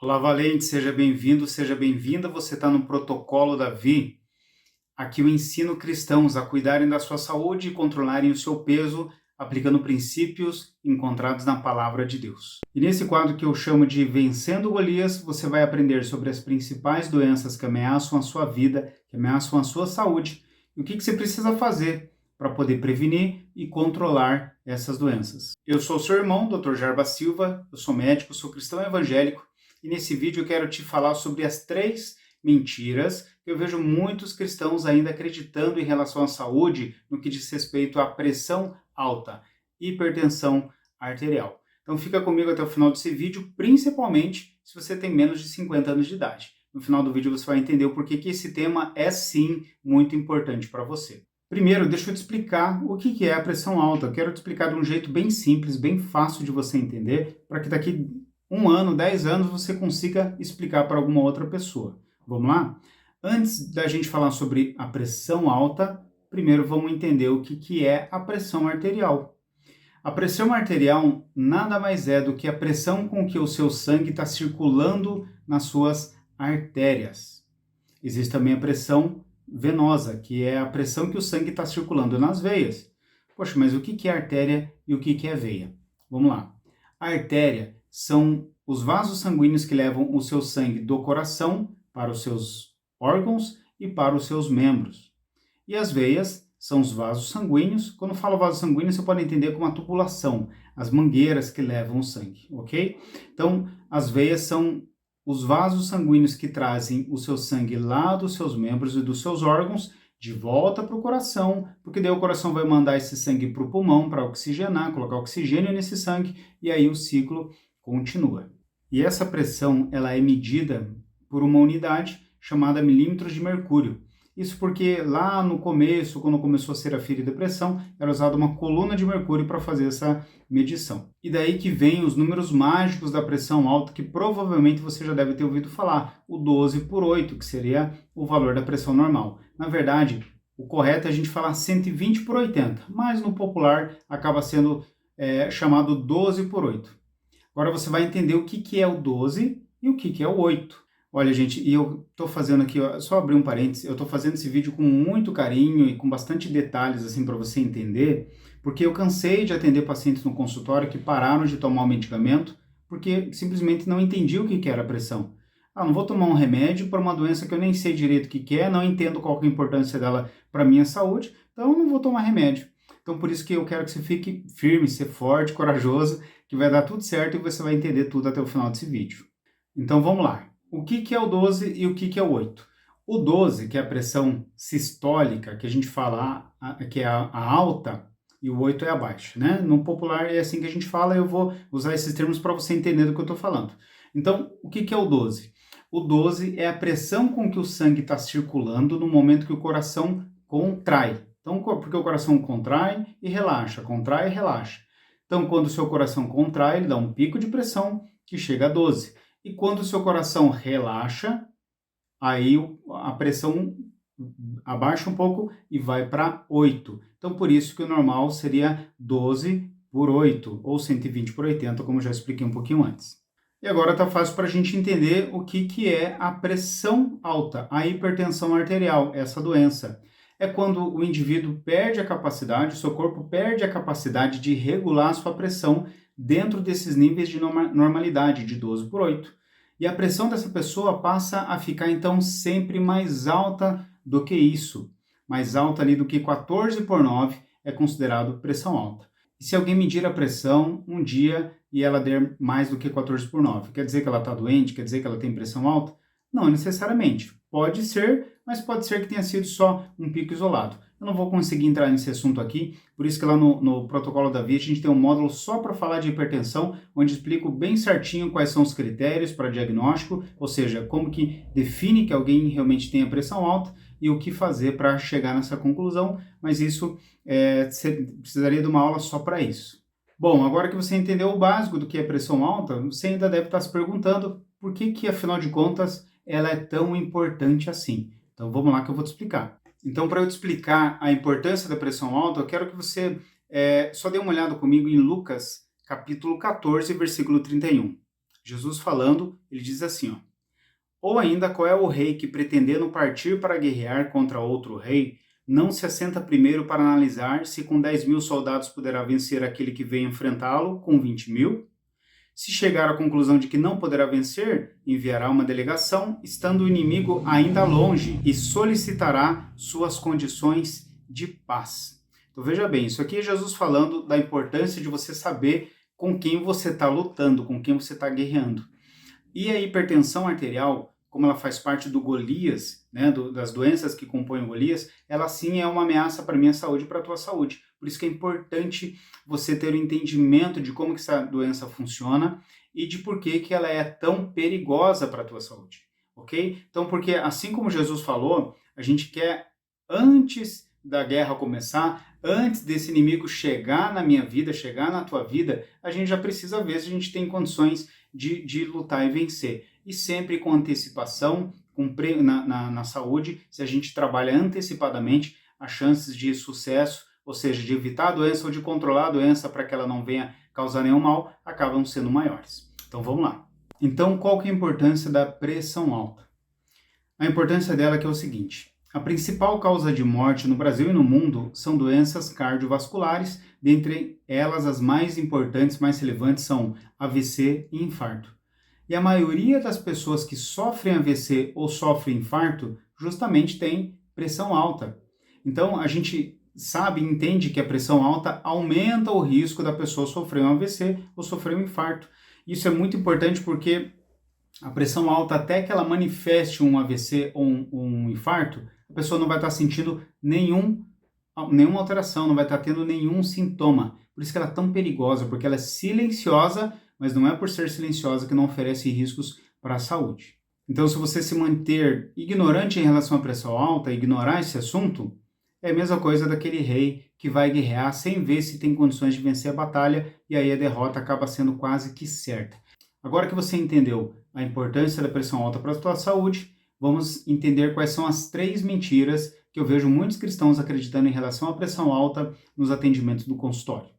Olá, Valente, seja bem-vindo, seja bem-vinda. Você está no Protocolo Davi. Aqui eu ensino cristãos a cuidarem da sua saúde e controlarem o seu peso, aplicando princípios encontrados na Palavra de Deus. E nesse quadro que eu chamo de Vencendo Golias, você vai aprender sobre as principais doenças que ameaçam a sua vida, que ameaçam a sua saúde, e o que você precisa fazer para poder prevenir e controlar essas doenças. Eu sou seu irmão, Dr. Jarba Silva, eu sou médico, sou cristão evangélico, e nesse vídeo eu quero te falar sobre as 3 mentiras que eu vejo muitos cristãos ainda acreditando em relação à saúde no que diz respeito à pressão alta, hipertensão arterial. Então fica comigo até o final desse vídeo, principalmente se você tem menos de 50 anos de idade. No final do vídeo você vai entender o porquê que esse tema é sim muito importante para você. Primeiro, deixa eu te explicar o que é a pressão alta. Eu quero te explicar de um jeito bem simples, bem fácil de você entender, para que daqui 1 ano, 10 anos, você consiga explicar para alguma outra pessoa. Vamos lá? Antes da gente falar sobre a pressão alta, primeiro vamos entender o que é a pressão arterial. A pressão arterial nada mais é do que a pressão com que o seu sangue está circulando nas suas artérias. Existe também a pressão venosa, que é a pressão que o sangue está circulando nas veias. Poxa, mas o que é artéria e o que é veia? Vamos lá. A artéria são os vasos sanguíneos que levam o seu sangue do coração para os seus órgãos e para os seus membros. E as veias são os vasos sanguíneos. Quando eu falo vaso sanguíneo, você pode entender como a tubulação, as mangueiras que levam o sangue, ok? Então, as veias são os vasos sanguíneos que trazem o seu sangue lá dos seus membros e dos seus órgãos de volta para o coração, porque daí o coração vai mandar esse sangue para o pulmão para oxigenar, colocar oxigênio nesse sangue, e aí o ciclo continua. E essa pressão ela é medida por uma unidade chamada milímetros de mercúrio. Isso porque lá no começo, quando começou a ser aferida a pressão, era usada uma coluna de mercúrio para fazer essa medição. E daí que vem os números mágicos da pressão alta, que provavelmente você já deve ter ouvido falar, o 12/8, que seria o valor da pressão normal. Na verdade, o correto é a gente falar 120/80, mas no popular acaba sendo chamado 12/8. Agora você vai entender o que é o 12 e o que é o 8. Olha, gente, e eu estou fazendo aqui, ó, só abrir um parênteses, eu estou fazendo esse vídeo com muito carinho e com bastante detalhes, assim, para você entender, porque eu cansei de atender pacientes no consultório que pararam de tomar o medicamento porque simplesmente não entendiam o que era a pressão. Ah, não vou tomar um remédio para uma doença que eu nem sei direito o que é, não entendo qual que é a importância dela para a minha saúde, então eu não vou tomar remédio. Então, por isso que eu quero que você fique firme, ser forte, corajoso, que vai dar tudo certo e você vai entender tudo até o final desse vídeo. Então, vamos lá. O que é o 12 e o que é o 8? O 12, que é a pressão sistólica, que a gente fala que é a alta, e o 8 é a baixa, né? No popular é assim que a gente fala, eu vou usar esses termos para você entender do que eu estou falando. Então, o que é o 12? O 12 é a pressão com que o sangue está circulando no momento que o coração contrai. Então, porque o coração contrai e relaxa, contrai e relaxa. Então, quando o seu coração contrai, ele dá um pico de pressão que chega a 12. E quando o seu coração relaxa, aí a pressão abaixa um pouco e vai para 8. Então, por isso que o normal seria 12/8, ou 120/80, como eu já expliquei um pouquinho antes. E agora está fácil para a gente entender o que é a pressão alta, a hipertensão arterial, essa doença. É quando o indivíduo perde a capacidade, o seu corpo perde a capacidade de regular a sua pressão dentro desses níveis de normalidade, de 12/8. E a pressão dessa pessoa passa a ficar, então, sempre mais alta do que isso. Mais alta ali do que 14/9 é considerado pressão alta. E se alguém medir a pressão um dia e ela der mais do que 14/9, quer dizer que ela está doente? Quer dizer que ela tem pressão alta? Não necessariamente. Pode ser, mas pode ser que tenha sido só um pico isolado. Eu não vou conseguir entrar nesse assunto aqui, por isso que lá no Protocolo Davi a gente tem um módulo só para falar de hipertensão, onde explico bem certinho quais são os critérios para diagnóstico, ou seja, como que define que alguém realmente tenha pressão alta e o que fazer para chegar nessa conclusão, mas isso você precisaria de uma aula só para isso. Bom, agora que você entendeu o básico do que é pressão alta, você ainda deve estar se perguntando por que afinal de contas, ela é tão importante assim. Então vamos lá que eu vou te explicar. Então, para eu te explicar a importância da pressão alta, eu quero que você só dê uma olhada comigo em Lucas, capítulo 14, versículo 31. Jesus falando, ele diz assim, ó: ou ainda, qual é o rei que, pretendendo partir para guerrear contra outro rei, não se assenta primeiro para analisar se com 10.000 soldados poderá vencer aquele que vem enfrentá-lo com 20.000? Se chegar à conclusão de que não poderá vencer, enviará uma delegação, estando o inimigo ainda longe, e solicitará suas condições de paz. Então veja bem, isso aqui é Jesus falando da importância de você saber com quem você está lutando, com quem você está guerreando. E a hipertensão arterial, como ela faz parte do Golias, né, das doenças que compõem o Golias, ela sim é uma ameaça para a minha saúde e para a tua saúde. Por isso que é importante você ter o entendimento de como que essa doença funciona e de por que ela é tão perigosa para a tua saúde, ok? Então, porque assim como Jesus falou, a gente quer, antes da guerra começar, antes desse inimigo chegar na minha vida, chegar na tua vida, a gente já precisa ver se a gente tem condições de lutar e vencer. E sempre com antecipação, na saúde, se a gente trabalha antecipadamente, as chances de sucesso, ou seja, de evitar a doença ou de controlar a doença para que ela não venha causar nenhum mal, acabam sendo maiores. Então vamos lá. Então, qual que é a importância da pressão alta? A importância dela é que é o seguinte: a principal causa de morte no Brasil e no mundo são doenças cardiovasculares, dentre elas as mais importantes, mais relevantes são AVC e infarto. E a maioria das pessoas que sofrem AVC ou sofrem infarto justamente tem pressão alta. Então a gente sabe e entende que a pressão alta aumenta o risco da pessoa sofrer um AVC ou sofrer um infarto. Isso é muito importante porque a pressão alta, até que ela manifeste um AVC ou um infarto, a pessoa não vai estar sentindo nenhuma alteração, não vai estar tendo nenhum sintoma. Por isso que ela é tão perigosa, porque ela é silenciosa, mas não é por ser silenciosa que não oferece riscos para a saúde. Então, se você se manter ignorante em relação à pressão alta, ignorar esse assunto, é a mesma coisa daquele rei que vai guerrear sem ver se tem condições de vencer a batalha, e aí a derrota acaba sendo quase que certa. Agora que você entendeu a importância da pressão alta para a sua saúde, vamos entender quais são as 3 mentiras que eu vejo muitos cristãos acreditando em relação à pressão alta nos atendimentos do consultório.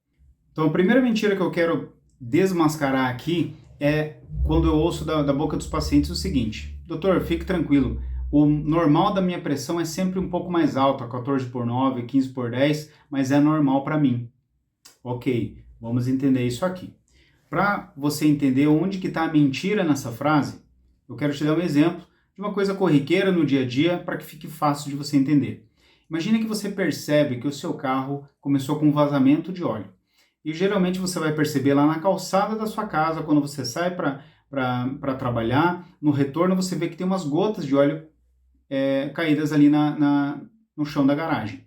Então, a primeira mentira que eu quero desmascarar aqui é quando eu ouço da boca dos pacientes o seguinte: doutor, fique tranquilo, o normal da minha pressão é sempre um pouco mais alto, 14/9, 15/10, mas é normal para mim. Ok, vamos entender isso aqui. Para você entender onde que está a mentira nessa frase, eu quero te dar um exemplo de uma coisa corriqueira no dia a dia para que fique fácil de você entender. Imagina que você percebe que o seu carro começou com um vazamento de óleo. E geralmente você vai perceber lá na calçada da sua casa, quando você sai para trabalhar, no retorno você vê que tem umas gotas de óleo caídas ali no chão da garagem.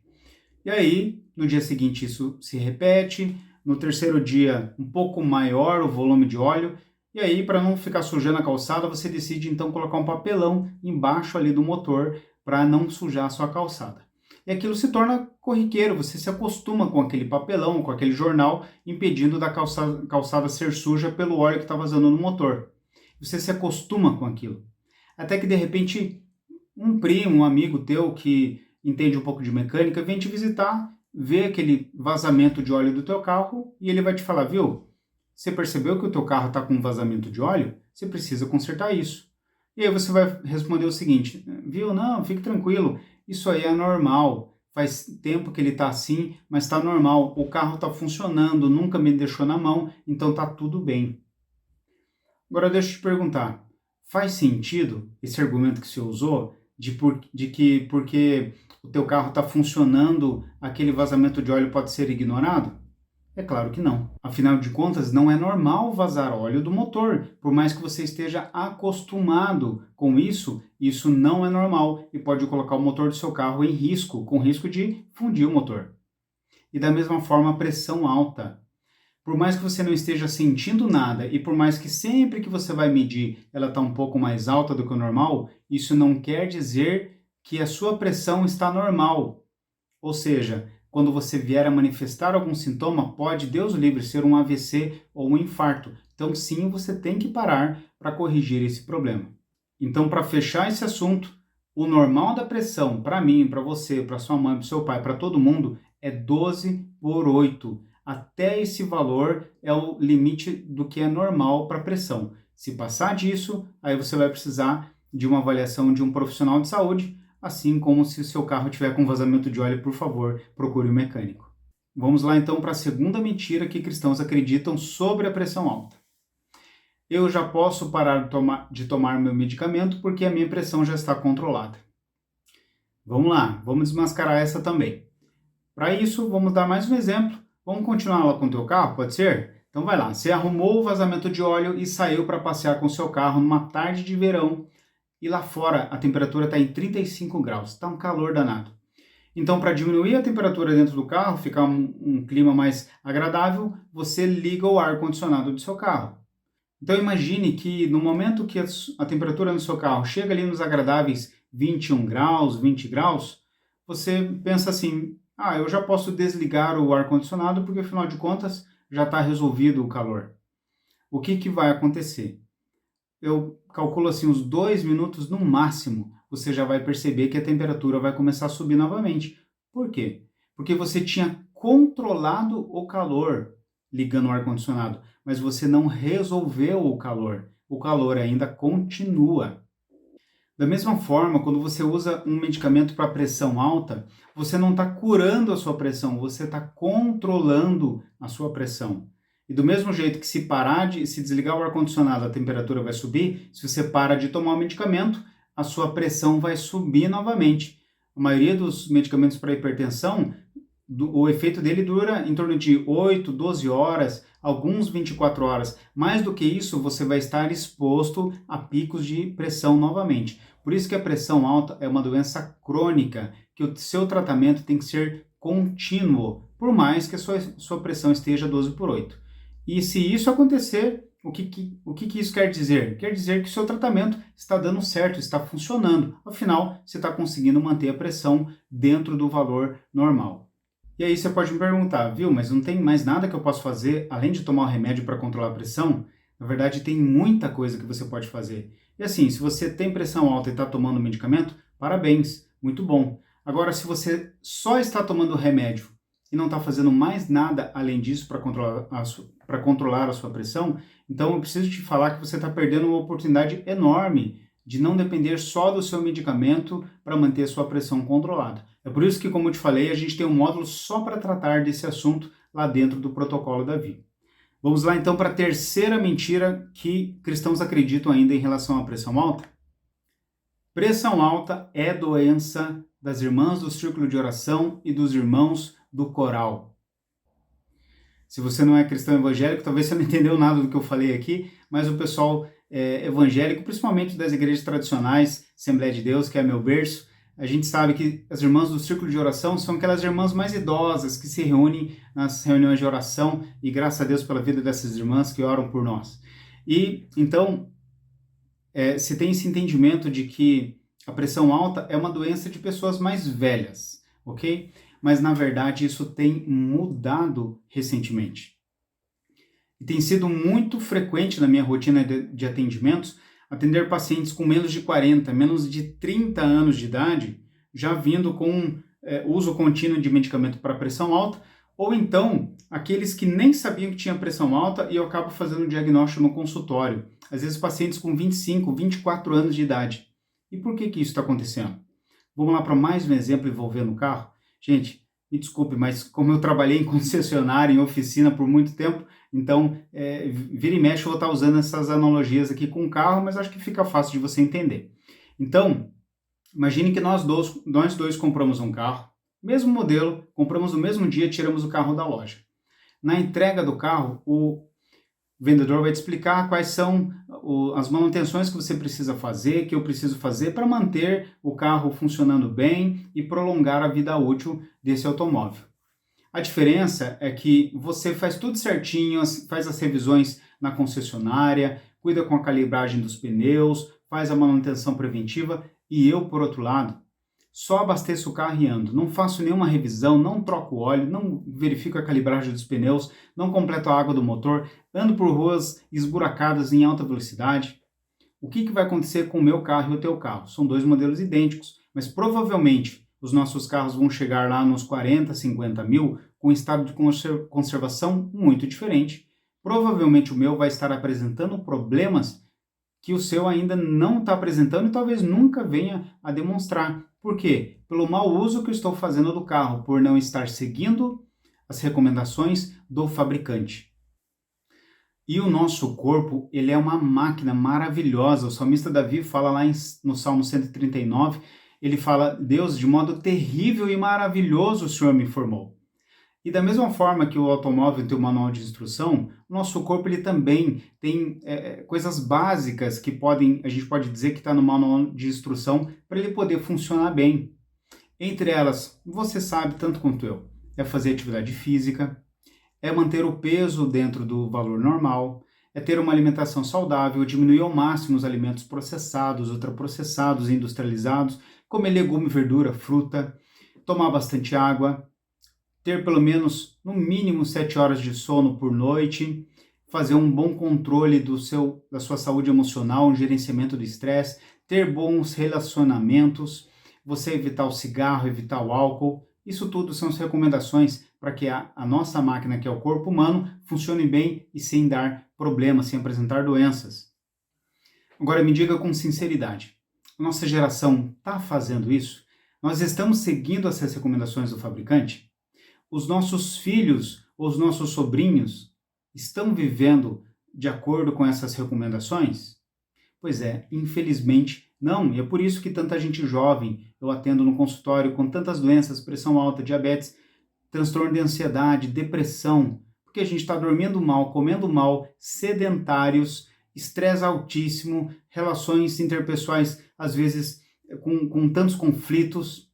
E aí, no dia seguinte isso se repete, no terceiro dia um pouco maior o volume de óleo, e aí para não ficar sujando a calçada, você decide então colocar um papelão embaixo ali do motor para não sujar a sua calçada. E aquilo se torna corriqueiro, você se acostuma com aquele papelão, com aquele jornal, impedindo da calçada ser suja pelo óleo que está vazando no motor. Você se acostuma com aquilo. Até que de repente um primo, um amigo teu que entende um pouco de mecânica, vem te visitar, vê aquele vazamento de óleo do teu carro e ele vai te falar, viu, você percebeu que o teu carro está com um vazamento de óleo? Você precisa consertar isso. E aí você vai responder o seguinte, viu, não, fique tranquilo, isso aí é normal, faz tempo que ele está assim, mas está normal, o carro está funcionando, nunca me deixou na mão, então está tudo bem. Agora deixa eu te perguntar, faz sentido esse argumento que você usou de que porque o teu carro está funcionando, aquele vazamento de óleo pode ser ignorado? É claro que não. Afinal de contas, não é normal vazar óleo do motor. Por mais que você esteja acostumado com isso, isso não é normal e pode colocar o motor do seu carro em risco, com risco de fundir o motor. E da mesma forma, a pressão alta. Por mais que você não esteja sentindo nada e por mais que sempre que você vai medir ela está um pouco mais alta do que o normal, isso não quer dizer que a sua pressão está normal. Ou seja, quando você vier a manifestar algum sintoma, pode, Deus o livre, ser um AVC ou um infarto. Então sim, você tem que parar para corrigir esse problema. Então, para fechar esse assunto, o normal da pressão, para mim, para você, para sua mãe, para seu pai, para todo mundo, é 12/8. Até esse valor é o limite do que é normal para pressão. Se passar disso, aí você vai precisar de uma avaliação de um profissional de saúde, assim como se o seu carro tiver com vazamento de óleo, por favor, procure um mecânico. Vamos lá então para a segunda mentira que cristãos acreditam sobre a pressão alta. Eu já posso parar de tomar meu medicamento porque a minha pressão já está controlada. Vamos lá, vamos desmascarar essa também. Para isso, vamos dar mais um exemplo. Vamos continuar lá com o teu carro, pode ser? Então vai lá, você arrumou o vazamento de óleo e saiu para passear com o seu carro numa tarde de verão e lá fora a temperatura está em 35 graus, está um calor danado. Então, para diminuir a temperatura dentro do carro, ficar um clima mais agradável, você liga o ar-condicionado do seu carro. Então imagine que no momento que a temperatura no seu carro chega ali nos agradáveis 21 graus, 20 graus, você pensa assim, eu já posso desligar o ar-condicionado porque afinal de contas já está resolvido o calor. O que vai acontecer? Eu calculo assim uns 2 minutos no máximo, você já vai perceber que a temperatura vai começar a subir novamente. Por quê? Porque você tinha controlado o calor ligando o ar-condicionado, mas você não resolveu o calor ainda continua. Da mesma forma, quando você usa um medicamento para pressão alta, você não está curando a sua pressão, você está controlando a sua pressão. E do mesmo jeito que se desligar o ar-condicionado, a temperatura vai subir, se você para de tomar o medicamento, a sua pressão vai subir novamente. A maioria dos medicamentos para hipertensão, o efeito dele dura em torno de 8, 12 horas, alguns 24 horas. Mais do que isso, você vai estar exposto a picos de pressão novamente. Por isso que a pressão alta é uma doença crônica, que o seu tratamento tem que ser contínuo, por mais que a sua pressão esteja 12/8. E se isso acontecer, o que isso quer dizer? Quer dizer que o seu tratamento está dando certo, está funcionando. Afinal, você está conseguindo manter a pressão dentro do valor normal. E aí você pode me perguntar, viu, mas não tem mais nada que eu possa fazer além de tomar o remédio para controlar a pressão? Na verdade, tem muita coisa que você pode fazer. E assim, se você tem pressão alta e está tomando medicamento, parabéns, muito bom. Agora, se você só está tomando remédio e não está fazendo mais nada além disso para controlar a sua pressão, então eu preciso te falar que você está perdendo uma oportunidade enorme de não depender só do seu medicamento para manter a sua pressão controlada. É por isso que, como eu te falei, a gente tem um módulo só para tratar desse assunto lá dentro do protocolo da Vi. Vamos lá então para a terceira mentira que cristãos acreditam ainda em relação à pressão alta. Pressão alta é doença das irmãs do círculo de oração e dos irmãos do coral. Se você não é cristão evangélico, talvez você não entendeu nada do que eu falei aqui, mas o pessoal evangélico, principalmente das igrejas tradicionais, Assembleia de Deus, que é meu berço, a gente sabe que as irmãs do círculo de oração são aquelas irmãs mais idosas que se reúnem nas reuniões de oração e graças a Deus pela vida dessas irmãs que oram por nós. E então, se tem esse entendimento de que a pressão alta é uma doença de pessoas mais velhas, ok? Mas na verdade isso tem mudado recentemente. E tem sido muito frequente na minha rotina de atendimentos atender pacientes com menos de 40, menos de 30 anos de idade, já vindo com uso contínuo de medicamento para pressão alta, ou então aqueles que nem sabiam que tinha pressão alta e eu acabo fazendo o diagnóstico no consultório. Às vezes pacientes com 25, 24 anos de idade. E por que isso está acontecendo? Vamos lá para mais um exemplo envolvendo o carro? Gente, me desculpe, mas como eu trabalhei em concessionária, em oficina por muito tempo, então vira e mexe eu vou estar usando essas analogias aqui com o carro, mas acho que fica fácil de você entender. Então, imagine que nós dois compramos um carro, mesmo modelo, compramos no mesmo dia, tiramos o carro da loja. Na entrega do carro, o vendedor vai te explicar quais são as manutenções que você precisa fazer, que eu preciso fazer para manter o carro funcionando bem e prolongar a vida útil desse automóvel. A diferença é que você faz tudo certinho, faz as revisões na concessionária, cuida com a calibragem dos pneus, faz a manutenção preventiva e eu, por outro lado, só abasteço o carro e ando. Não faço nenhuma revisão, não troco óleo, não verifico a calibragem dos pneus, não completo a água do motor, ando por ruas esburacadas em alta velocidade. O que vai acontecer com o meu carro e o teu carro? São dois modelos idênticos, mas provavelmente os nossos carros vão chegar lá nos 40, 50 mil com um estado de conservação muito diferente. Provavelmente o meu vai estar apresentando problemas que o seu ainda não está apresentando e talvez nunca venha a demonstrar. Por quê? Pelo mau uso que eu estou fazendo do carro, por não estar seguindo as recomendações do fabricante. E o nosso corpo, ele é uma máquina maravilhosa. O salmista Davi fala lá no Salmo 139, ele fala: Deus, de modo terrível e maravilhoso o Senhor me formou. E da mesma forma que o automóvel tem um manual de instrução, o nosso corpo ele também tem coisas básicas que a gente pode dizer que está no manual de instrução para ele poder funcionar bem. Entre elas, você sabe tanto quanto eu, é fazer atividade física, é manter o peso dentro do valor normal, é ter uma alimentação saudável, diminuir ao máximo os alimentos processados, ultraprocessados e industrializados, comer legume, verdura, fruta, tomar bastante água, ter pelo menos, no mínimo, 7 horas de sono por noite, fazer um bom controle da sua saúde emocional, um gerenciamento do estresse, ter bons relacionamentos, você evitar o cigarro, evitar o álcool. Isso tudo são as recomendações para que a nossa máquina, que é o corpo humano, funcione bem e sem dar problemas, sem apresentar doenças. Agora me diga com sinceridade, nossa geração está fazendo isso? Nós estamos seguindo essas recomendações do fabricante? Os nossos filhos ou os nossos sobrinhos estão vivendo de acordo com essas recomendações? Pois é, infelizmente não, e é por isso que tanta gente jovem eu atendo no consultório com tantas doenças, pressão alta, diabetes, transtorno de ansiedade, depressão, porque a gente está dormindo mal, comendo mal, sedentários, estresse altíssimo, relações interpessoais às vezes com tantos conflitos,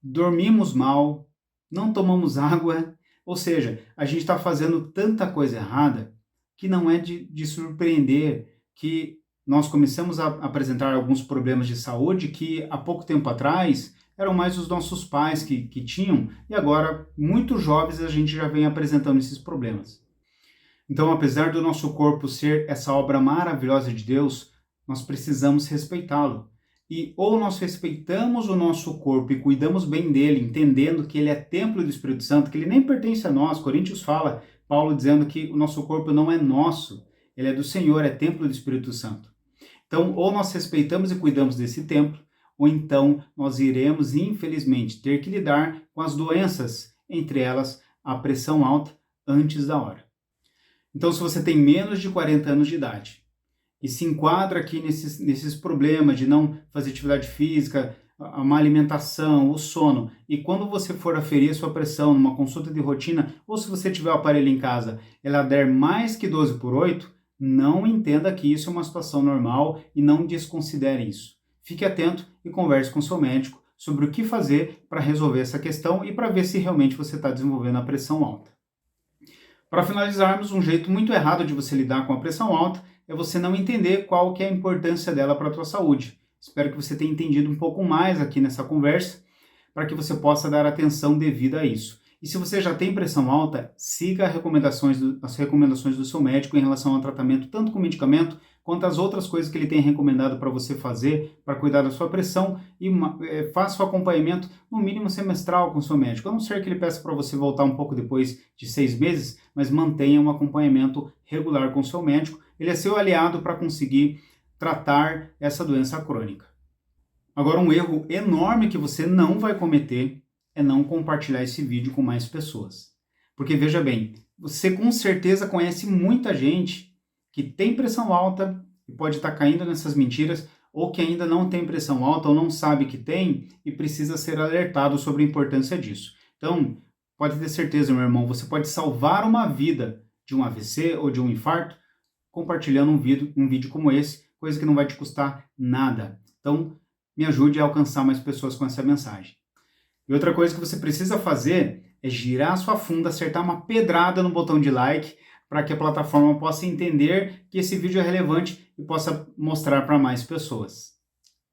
dormimos mal, não tomamos água, ou seja, a gente está fazendo tanta coisa errada que não é de surpreender que nós começamos a apresentar alguns problemas de saúde que há pouco tempo atrás eram mais os nossos pais que tinham, e agora, muito jovens, a gente já vem apresentando esses problemas. Então, apesar do nosso corpo ser essa obra maravilhosa de Deus, nós precisamos respeitá-lo. E ou nós respeitamos o nosso corpo e cuidamos bem dele, entendendo que ele é templo do Espírito Santo, que ele nem pertence a nós. Coríntios fala, Paulo dizendo que o nosso corpo não é nosso, ele é do Senhor, é templo do Espírito Santo. Então, ou nós respeitamos e cuidamos desse templo, ou então nós iremos, infelizmente, ter que lidar com as doenças, entre elas a pressão alta, antes da hora. Então, se você tem menos de 40 anos de idade e se enquadra aqui nesses problemas de não fazer atividade física, a má alimentação, o sono, e quando você for aferir a sua pressão numa consulta de rotina, ou se você tiver o aparelho em casa, ela der mais que 12/8, não entenda que isso é uma situação normal e não desconsidere isso. Fique atento e converse com seu médico sobre o que fazer para resolver essa questão e para ver se realmente você está desenvolvendo a pressão alta. Para finalizarmos, um jeito muito errado de você lidar com a pressão alta é você não entender qual que é a importância dela para a tua saúde. Espero que você tenha entendido um pouco mais aqui nessa conversa, para que você possa dar atenção devida a isso. E se você já tem pressão alta, siga as recomendações do seu médico em relação ao tratamento, tanto com medicamento, quanto as outras coisas que ele tem recomendado para você fazer para cuidar da sua pressão, e faça o acompanhamento no mínimo semestral com o seu médico. A não ser que ele peça para você voltar um pouco depois de 6 meses, mas mantenha um acompanhamento regular com o seu médico. Ele é seu aliado para conseguir tratar essa doença crônica. Agora, um erro enorme que você não vai cometer é não compartilhar esse vídeo com mais pessoas. Porque, veja bem, você com certeza conhece muita gente que tem pressão alta e pode estar caindo nessas mentiras, ou que ainda não tem pressão alta ou não sabe que tem e precisa ser alertado sobre a importância disso. Então, pode ter certeza, meu irmão, você pode salvar uma vida de um AVC ou de um infarto compartilhando um vídeo como esse, coisa que não vai te custar nada. Então, me ajude a alcançar mais pessoas com essa mensagem. E outra coisa que você precisa fazer é girar a sua funda, acertar uma pedrada no botão de like, para que a plataforma possa entender que esse vídeo é relevante e possa mostrar para mais pessoas.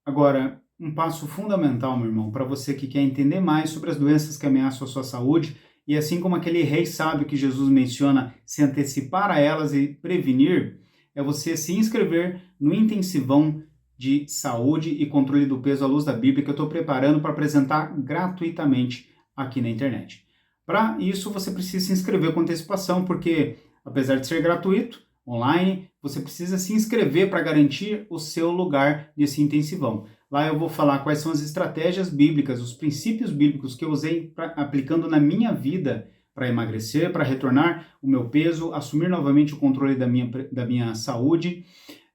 Agora, um passo fundamental, meu irmão, para você que quer entender mais sobre as doenças que ameaçam a sua saúde, e assim como aquele rei sábio que Jesus menciona, se antecipar a elas e prevenir, é você se inscrever no intensivão de saúde e controle do peso à luz da Bíblia que eu estou preparando para apresentar gratuitamente aqui na internet. Para isso, você precisa se inscrever com antecipação, porque apesar de ser gratuito, online, você precisa se inscrever para garantir o seu lugar nesse intensivão. Lá eu vou falar quais são as estratégias bíblicas, os princípios bíblicos que eu usei aplicando na minha vida para emagrecer, para retornar o meu peso, assumir novamente o controle da minha saúde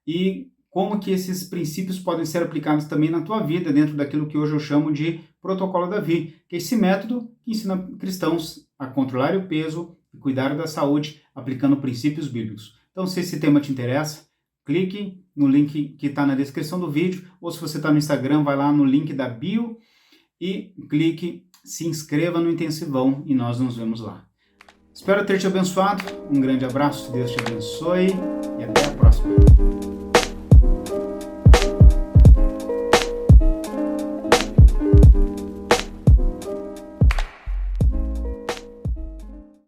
e como que esses princípios podem ser aplicados também na tua vida, dentro daquilo que hoje eu chamo de protocolo Davi, que é esse método que ensina cristãos a controlar o peso e cuidar da saúde, aplicando princípios bíblicos. Então, se esse tema te interessa, clique no link que está na descrição do vídeo, ou se você está no Instagram, vai lá no link da bio e clique, se inscreva no intensivão e nós nos vemos lá. Espero ter te abençoado, um grande abraço, Deus te abençoe e até a próxima.